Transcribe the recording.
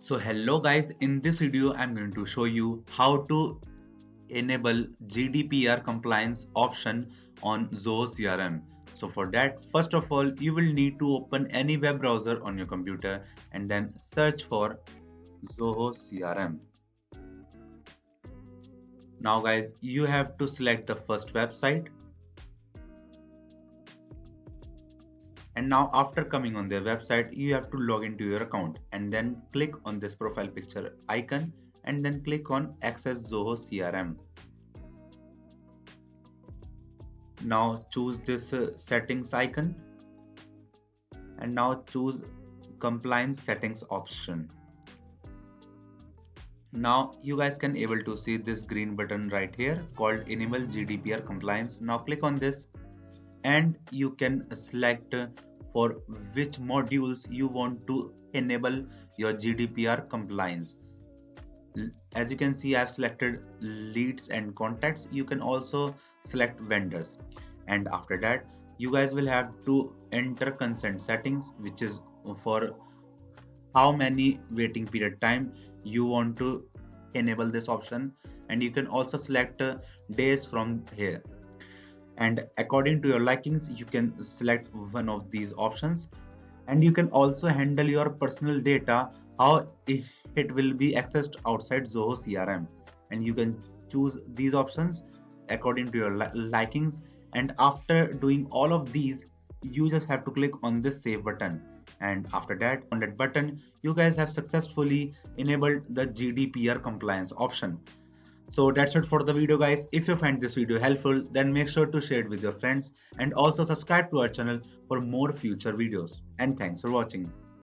So hello guys, in this video I'm going to show you how to enable GDPR compliance option on Zoho CRM. So for that, first of all, you will need to open any web browser on your computer and then search for Zoho CRM. Now guys, you have to select the first website. And now after coming on their website, you have to log into your account and then click on this profile picture icon and then click on Access Zoho CRM. Now choose this settings icon and now choose compliance settings option. Now you guys can able to see this green button right here called Enable GDPR Compliance. Now click on this and you can select for which modules you want to enable your GDPR compliance. As you can see, I've selected leads and contacts. You can also select vendors, and after that you guys will have to enter consent settings, which is for how many waiting period time you want to enable this option, and you can also select days from here. And according to your likings, you can select one of these options, and you can also handle your personal data, how it will be accessed outside Zoho CRM, and you can choose these options according to your likings. And after doing all of these, you just have to click on this save button, and after that on that button you guys have successfully enabled the GDPR compliance option. So that's it for the video guys. If you find this video helpful, then make sure to share it with your friends and also subscribe to our channel for more future videos. And thanks for watching.